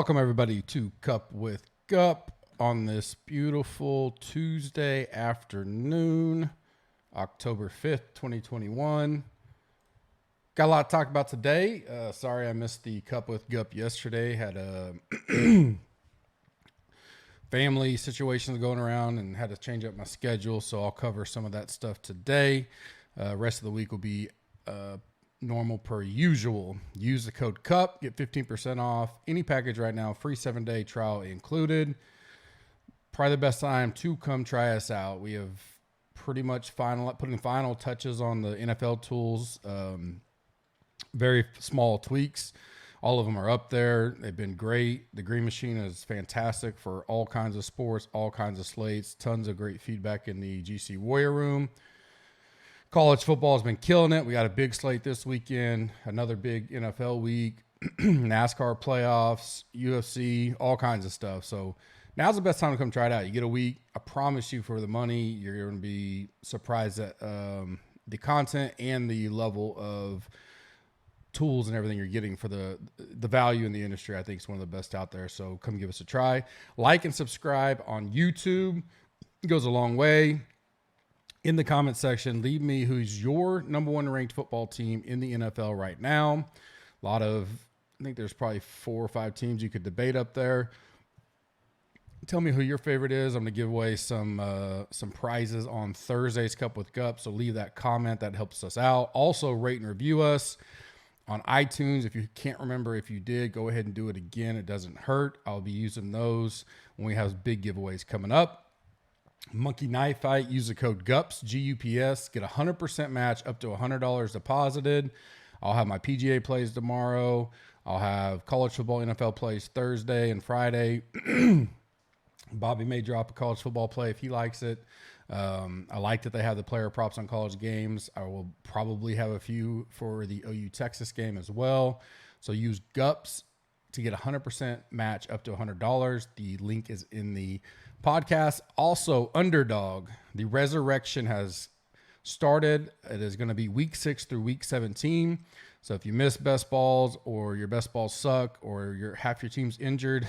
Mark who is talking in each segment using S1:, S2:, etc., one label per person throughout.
S1: Welcome, everybody, to Cup with Gup on this beautiful Tuesday afternoon, October 5th, 2021. Got a lot to talk about today. Sorry I missed the Cup with Gup yesterday. Had a family situations going around and had to change up my schedule, so I'll cover some of that stuff today. Rest of the week will be normal per usual. Use the code CUP, get 15% off any package right now, free 7-day trial included. Probably the best time to come try us out. We have pretty much putting final touches on the NFL tools. Very small tweaks. All of them are up there. They've been great. The Green Machine is fantastic for all kinds of sports, all kinds of slates. Tons of great feedback in the GC Warrior Room. College football has been killing it. We got a big slate this weekend, another big NFL week, NASCAR playoffs, UFC, all kinds of stuff. So now's the best time to come try it out. You get a week. I promise you, for the money, you're going to be surprised at the content and the level of tools and everything you're getting for the value in the industry. I think it's one of the best out there. So come give us a try. Like and subscribe on YouTube. It goes a long way. In the comment section, leave me who's your number one ranked football team in the NFL right now. I think there's probably 4 or 5 teams you could debate up there. Tell me who your favorite is. I'm going to give away some prizes on Thursday's Cup with Gup, so leave that comment. That helps us out. Also, rate and review us on iTunes. If you can't remember if you did, go ahead and do it again. It doesn't hurt. I'll be using those when we have big giveaways coming up. Monkey Knife Fight, use the code GUPS, G-U-P-S, get a 100% match up to $100 deposited. I'll have my PGA plays tomorrow. I'll have college football, NFL plays Thursday and Friday. Bobby may drop a college football play if he likes it. I like that they have the player props on college games. I will probably have a few for the OU Texas game as well. So use GUPS to get a 100% match up to $100. The link is in the podcast. Also, Underdog, the resurrection has started. It is going to be week 6 through week 17. So if you miss best balls, or your best balls suck, or half your team's injured,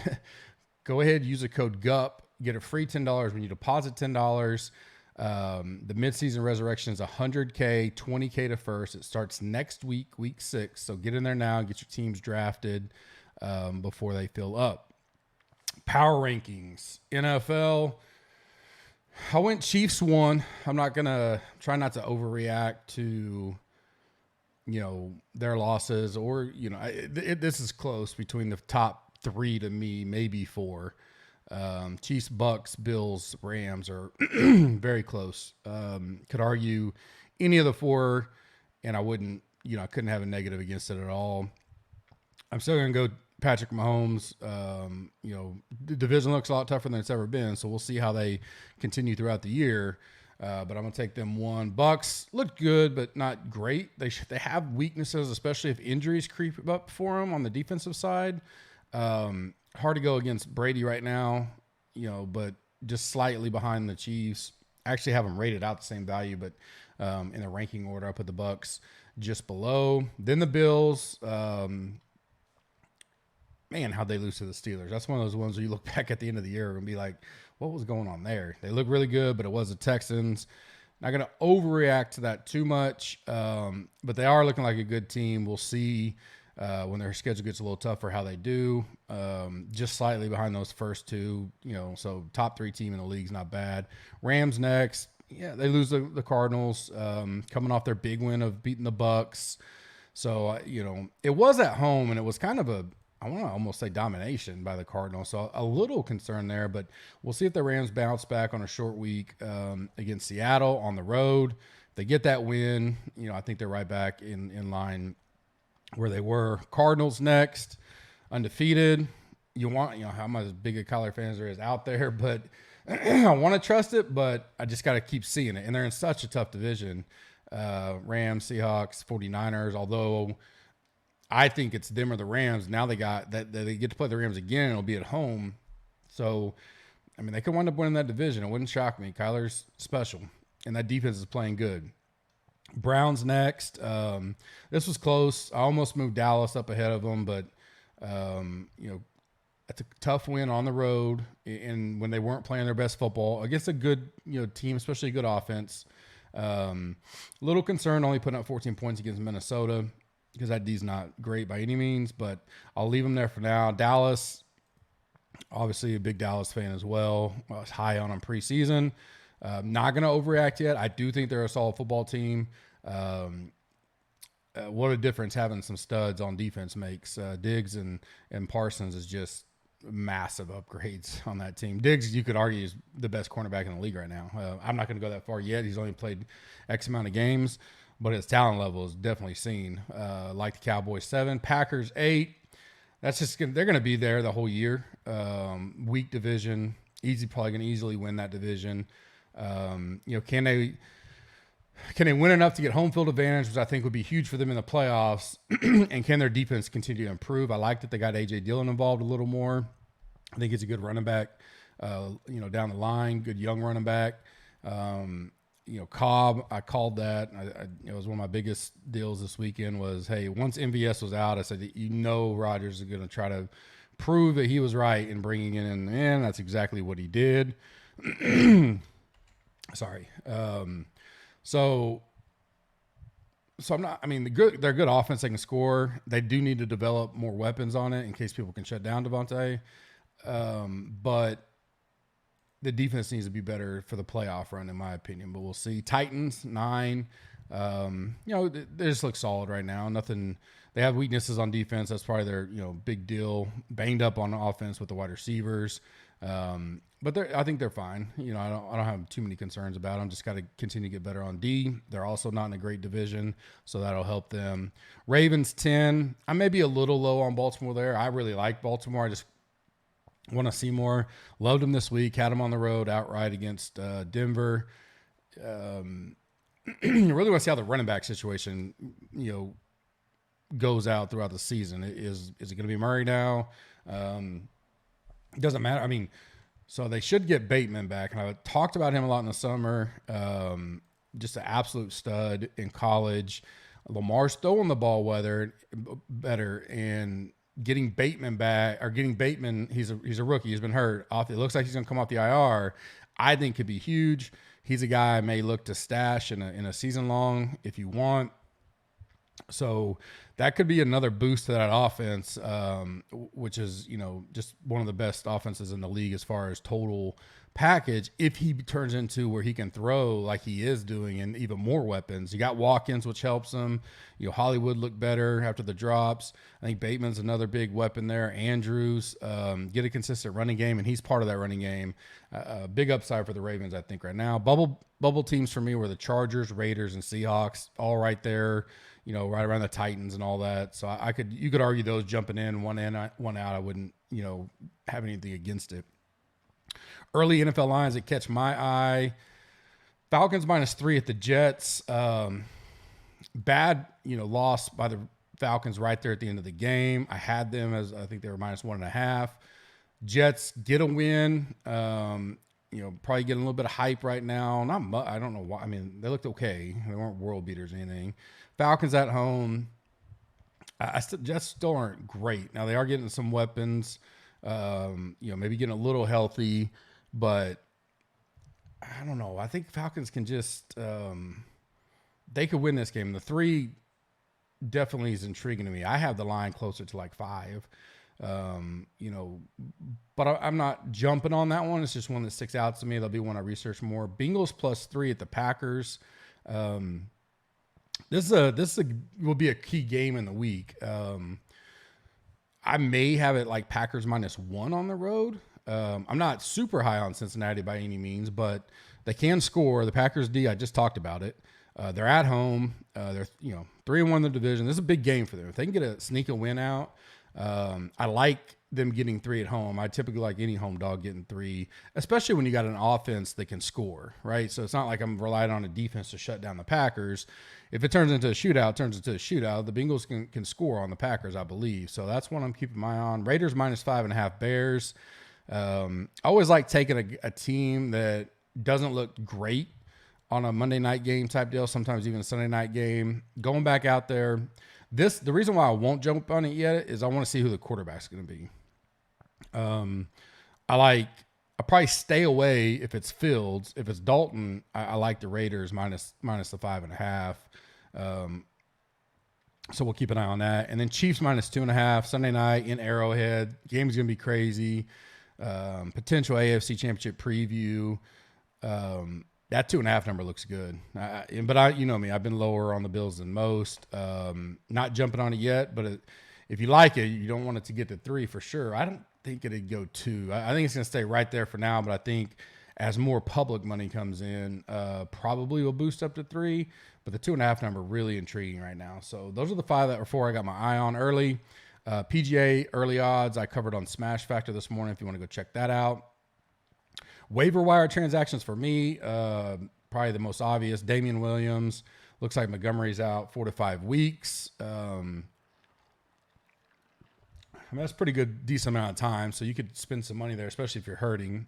S1: go ahead, use the code GUP, get a free $10 when you deposit $10. The midseason resurrection is $100K, $20K to first. It starts next week, week 6. So get in there now, get your teams drafted before they fill up. Power rankings, NFL. I went Chiefs 1. I'm not going to try not to overreact to, their losses, or, this is close between the top 3 to me, maybe 4. Chiefs, Bucks, Bills, Rams are very close. Could argue any of the 4, and I I couldn't have a negative against it at all. I'm still going to go Patrick Mahomes. The division looks a lot tougher than it's ever been, so we'll see how they continue throughout the year. But I'm going to take them 1. Bucks look good, but not great. They have weaknesses, especially if injuries creep up for them on the defensive side. Hard to go against Brady right now, but just slightly behind the Chiefs. I actually have them rated out the same value, but in the ranking order, I put the Bucks just below. Then the Bills. Man, how'd they lose to the Steelers? That's one of those ones where you look back at the end of the year and be like, what was going on there? They look really good, but it was the Texans. Not going to overreact to that too much, but they are looking like a good team. We'll see when their schedule gets a little tougher how they do. Just slightly behind those first 2, so top 3 team in the league's not bad. Rams next. Yeah, they lose the Cardinals, coming off their big win of beating the Bucks. So, it was at home, and it was kind of I want to almost say domination by the Cardinals. So a little concern there, but we'll see if the Rams bounce back on a short week against Seattle on the road. If they get that win, I think they're right back in line where they were. Cardinals next, undefeated. How much big a Kyler fans there is out there, but I want to trust it, but I just got to keep seeing it. And they're in such a tough division. Rams, Seahawks, 49ers, although I think it's them or the Rams. Now they got that they get to play the Rams again, and it'll be at home. So, they could wind up winning that division. It wouldn't shock me. Kyler's special, and that defense is playing good. Browns next. This was close. I almost moved Dallas up ahead of them, but That's a tough win on the road, and when they weren't playing their best football against a good team, especially a good offense. Little concerned only putting up 14 points against Minnesota because that D's not great by any means, but I'll leave them there for now. Dallas, obviously a big Dallas fan as well. I was high on them preseason. Not going to overreact yet. I do think they're a solid football team. What a difference having some studs on defense makes. Diggs and Parsons is just massive upgrades on that team. Diggs, you could argue, is the best cornerback in the league right now. I'm not going to go that far yet. He's only played X amount of games, but his talent level is definitely seen. Like the Cowboys 7, Packers 8. That's just they're going to be there the whole year. Weak division, probably going to easily win that division. Can they win enough to get home field advantage, which I think would be huge for them in the playoffs? And can their defense continue to improve? I like that they got A.J. Dillon involved a little more. I think he's a good running back, down the line, good young running back. Cobb, I called that. It was one of my biggest deals this weekend was, hey, once MVS was out, I said, Rodgers is going to try to prove that he was right in bringing it in. And that's exactly what he did. Sorry. So I'm not. I mean, they're good offense. They can score. They do need to develop more weapons on it in case people can shut down Devontae. But the defense needs to be better for the playoff run, in my opinion. But we'll see. Titans 9. They just look solid right now. Nothing. They have weaknesses on defense. That's probably their big deal. Banged up on offense with the wide receivers. But I think they're fine. I don't have too many concerns about them. Just got to continue to get better on D. They're also not in a great division, so that'll help them. Ravens 10. I may be a little low on Baltimore there. I really like Baltimore. I just want to see more. Loved them this week. Had them on the road outright against Denver. Really want to see how the running back situation, goes out throughout the season. Is it going to be Murray now? It doesn't matter. I mean, so they should get Bateman back. And I talked about him a lot in the summer. Just an absolute stud in college. Lamar's throwing the ball better, and getting Bateman back, or getting Bateman, he's a rookie. He's been hurt. It looks like he's going to come off the IR. I think could be huge. He's a guy I may look to stash in a season long if you want. So that could be another boost to that offense, which is, just one of the best offenses in the league as far as total package. If he turns into where he can throw like he is doing and even more weapons. You got Watkins, which helps him. Hollywood looked better after the drops. I think Bateman's another big weapon there. Andrews, get a consistent running game, and he's part of that running game. Big upside for the Ravens, I think, right now. Bubble teams for me were the Chargers, Raiders, and Seahawks, all right there. Right around the Titans and all that. So you could argue those jumping in, one out. I wouldn't, have anything against it. Early NFL lines that catch my eye. Falcons -3 at the Jets. Bad, loss by the Falcons right there at the end of the game. I had them as, I think they were -1.5. Jets get a win. Probably getting a little bit of hype right now. Not much. I don't know why. I mean, they looked okay. They weren't world beaters or anything. Falcons at home. Jets still aren't great. Now they are getting some weapons. Maybe getting a little healthy, but I don't know. I think Falcons can just they could win this game. The 3 definitely is intriguing to me. I have the line closer to like 5. But I'm not jumping on that one. It's just one that sticks out to me. That'll be one I research more. Bengals +3 at the Packers. This will be a key game in the week. I may have it like Packers -1 on the road. I'm not super high on Cincinnati by any means, but they can score. The Packers D, I just talked about it. They're at home. They're 3-1 in the division. This is a big game for them. If they can sneak a win out, I like them getting 3 at home. I typically like any home dog getting 3, especially when you got an offense that can score, right? So it's not like I'm relying on a defense to shut down the Packers. If it turns into a shootout, it turns into a shootout. The Bengals can score on the Packers, I believe. So that's one I'm keeping my eye on. Raiders -5.5 Bears. I always like taking a team that doesn't look great on a Monday night game type deal, sometimes even a Sunday night game. Going back out there. The reason why I won't jump on it yet is I want to see who the quarterback's going to be. I'll probably stay away if it's Fields. If it's Dalton, I like the Raiders minus the 5.5. So we'll keep an eye on that. And then Chiefs minus 2.5 Sunday night in Arrowhead. Game's gonna be crazy. Potential AFC Championship preview. That 2.5 number looks good. But you know me, I've been lower on the Bills than most. Not jumping on it yet, but if you like it, you don't want it to get to 3 for sure. I don't think it'd go 2. I think it's going to stay right there for now, but I think as more public money comes in, probably will boost up to 3. But the 2.5 number really intriguing right now. So those are the 4 I got my eye on early. PGA early odds I covered on Smash Factor this morning if you want to go check that out. Waiver wire transactions for me, probably the most obvious. Damian Williams, looks like Montgomery's out 4 to 5 weeks. That's a pretty good, decent amount of time, so you could spend some money there, especially if you're hurting.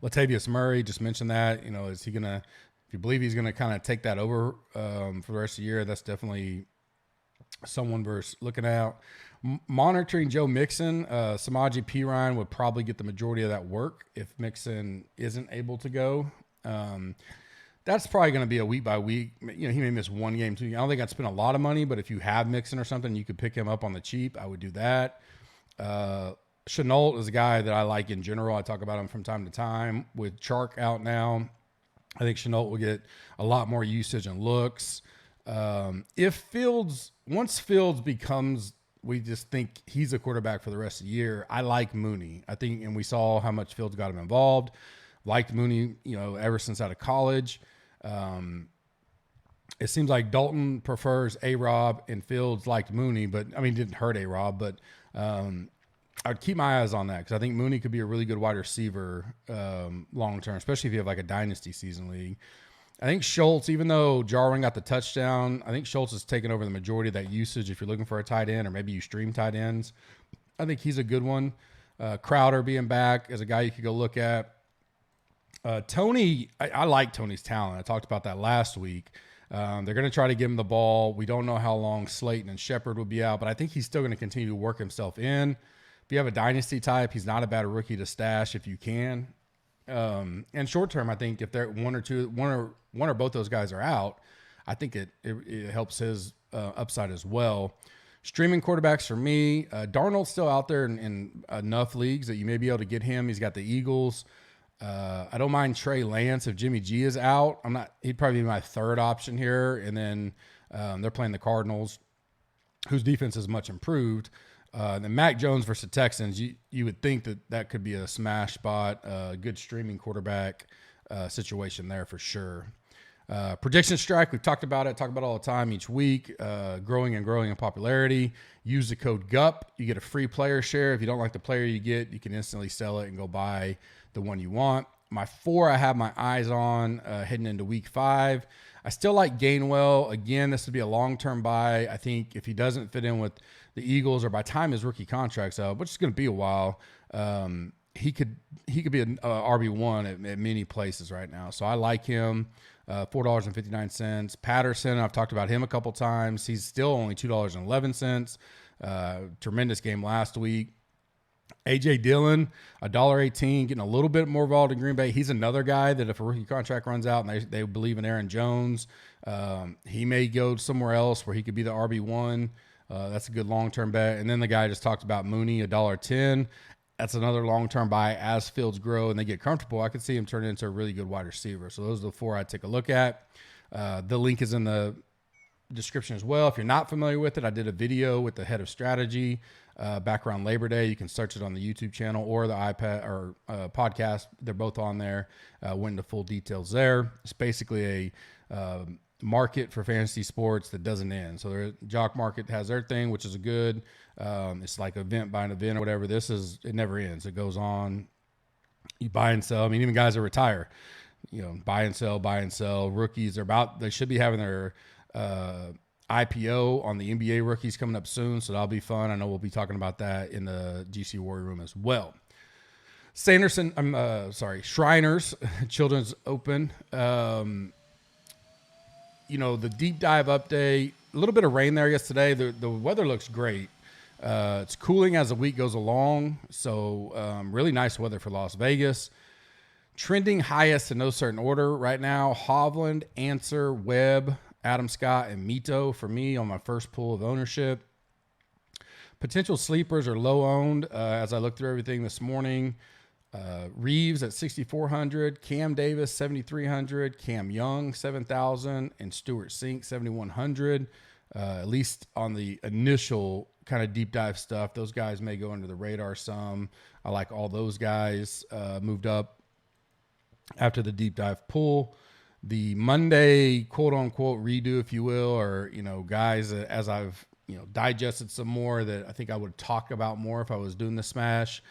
S1: Latavius Murray, just mentioned that. Is he going to, if you believe he's going to kind of take that over for the rest of the year, that's definitely someone worth looking at. Monitoring Joe Mixon, Samaje Perine would probably get the majority of that work if Mixon isn't able to go. That's probably going to be a week by week. He may miss one game, 2 games. I don't think I'd spend a lot of money, but if you have Mixon or something, you could pick him up on the cheap. I would do that. Chenault is a guy that I like in general. I talk about him from time to time. With Chark out now, I think Chenault will get a lot more usage and looks. Once Fields becomes, we just think he's a quarterback for the rest of the year, I like Mooney. I think, and we saw how much Fields got him involved. Liked Mooney, ever since out of college. It seems like Dalton prefers A-Rob and Fields liked Mooney, but didn't hurt A-Rob, but I would keep my eyes on that because I think Mooney could be a really good wide receiver long term, especially if you have like a dynasty season league. I think Schultz, even though Jarwin got the touchdown, I think Schultz has taken over the majority of that usage if you're looking for a tight end or maybe you stream tight ends. I think he's a good one. Crowder being back is a guy you could go look at. Tony, I like Tony's talent. I talked about that last week. They're going to try to give him the ball. We don't know how long Slayton and Shepard will be out, but I think he's still going to continue to work himself in. If you have a dynasty type, he's not a bad rookie to stash if you can. And short term, I think if they're one or both those guys are out, I think it helps his upside as well. Streaming quarterbacks for me, Darnold's still out there in enough leagues that you may be able to get him. He's got the Eagles. I don't mind Trey Lance if Jimmy G is out. He'd probably be my third option here. And then they're playing the Cardinals, whose defense is much improved. Then Mac Jones versus the Texans, you would think that could be a smash spot, good streaming quarterback situation there for sure. Prediction strike, we've talked about it all the time each week, growing in popularity. Use the code GUP. You get a free player share. If you don't like the player you get, you can instantly sell it and go buy the one you want. My 4 I have my eyes on heading into week 5. I still like Gainwell. Again, this would be a long-term buy. I think if he doesn't fit in with the Eagles or by the time his rookie contract's up, which is going to be a while, he could be an RB1 at many places right now. So I like him. $4.59. Patterson, I've talked about him a couple times. He's still only $2.11. Tremendous game last week. A.J. Dillon, $1.18, getting a little bit more involved in Green Bay. He's another guy that if a rookie contract runs out and they believe in Aaron Jones, he may go somewhere else where he could be the RB1. That's a good long-term bet. And then the guy I just talked about, Mooney, $1.10. That's another long-term buy. As Fields grow and they get comfortable, I could see him turn into a really good wide receiver. So those are the 4 I'd take a look at. The link is in the description as well. If you're not familiar with it, I did a video with the head of strategy back around Labor Day. You can search it on the YouTube channel or the iPad or podcast. They're both on there. Went into full details there. It's basically a market for fantasy sports that doesn't end. So the Jock Market has their thing, which is a good. It's like event by an event or whatever. It never ends. It goes on. You buy and sell. Even guys that retire, buy and sell. Rookies they should be having their IPO on the NBA rookies coming up soon. So that'll be fun. I know we'll be talking about that in the GC Warrior Room as well. Shriners Children's Open. The deep dive update, a little bit of rain there yesterday. The weather looks great. It's cooling as the week goes along, so really nice weather for Las Vegas. Trending highest in no certain order right now: Hovland, Answer, Webb, Adam Scott, and Mito for me on my first pool of ownership. Potential sleepers are low owned as I looked through everything this morning. Reeves at 6,400, Cam Davis 7,300, Cam Young 7,000, and Stuart Sink 7,100. At least on the initial kind of deep dive stuff, those guys may go under the radar some. I like all those guys moved up after the deep dive pool. The Monday quote unquote redo, if you will, or guys as I've digested some more that I think I would talk about more if I was doing the smash.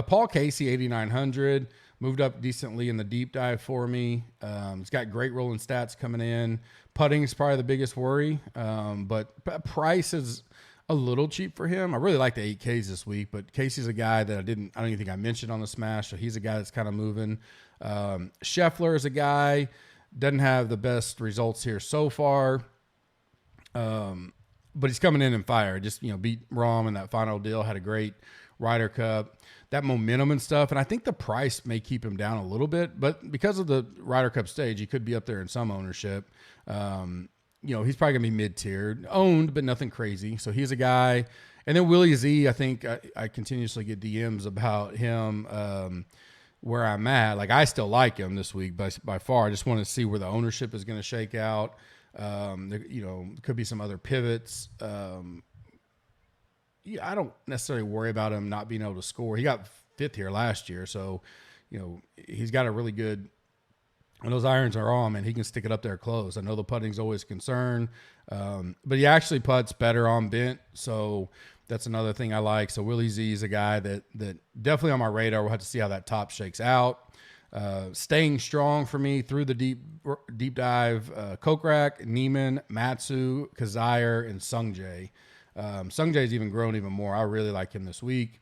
S1: Paul Casey, 8,900, moved up decently in the deep dive for me. He's got great rolling stats coming in. Putting is probably the biggest worry, but price is a little cheap for him. I really like the 8Ks this week, but Casey's a guy that I don't even think I mentioned on the smash, so he's a guy that's kind of moving. Scheffler is a guy, doesn't have the best results here so far. But he's coming in fire. Just, beat Rahm in that final deal, had a great Ryder Cup. That momentum and stuff, and I think the price may keep him down a little bit, but because of the Ryder Cup stage, he could be up there in some ownership. He's probably going to be mid-tier, owned, but nothing crazy. So he's a guy. And then Willie Z, I think I continuously get DMs about him where I'm at. Like, I still like him this week by far. I just want to see where the ownership is going to shake out. There could be some other pivots. I don't necessarily worry about him not being able to score. He got fifth here last year, so he's got a really good. When those irons are on, man, he can stick it up there close. I know the putting's always a concern, but he actually putts better on bent, so that's another thing I like. So Willie Z is a guy that definitely on my radar. We'll have to see how that top shakes out. Staying strong for me through the deep dive, Kokrak, Neiman, Matsu, Kazire, and Sungjae. Sungjae's even grown even more. I really like him this week.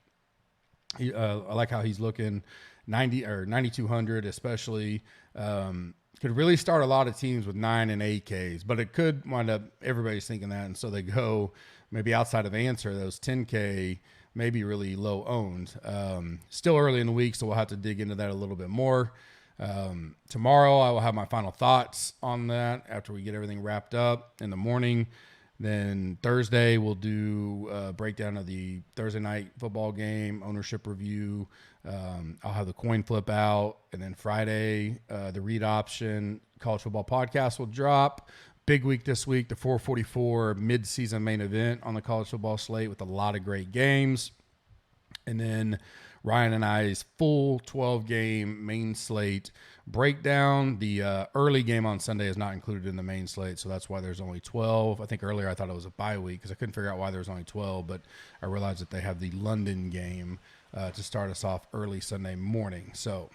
S1: I like how he's looking, 90 or 9,200 especially. Could really start a lot of teams with 9 and 8Ks, but it could wind up everybody's thinking that, and so they go maybe outside of Answer, those 10K maybe really low owned. Still early in the week, so we'll have to dig into that a little bit more. Tomorrow I will have my final thoughts on that after we get everything wrapped up in the morning. Then Thursday we'll do a breakdown of the Thursday night football game, ownership review. I'll have the coin flip out, and then Friday the read option college football podcast will drop. Big week this week, the 444 mid-season main event on the college football slate with a lot of great games. And then Ryan and I's full 12-game main slate breakdown. The early game on Sunday is not included in the main slate, so that's why there's only 12. I think earlier I thought it was a bye week because I couldn't figure out why there was only 12, but I realized that they have the London game to start us off early Sunday morning. So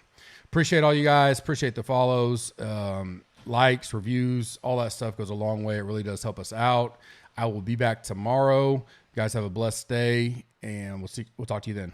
S1: appreciate all you guys. Appreciate the follows. Likes, reviews, all that stuff goes a long way. It really does help us out. I will be back tomorrow. You guys have a blessed day, and we'll talk to you then.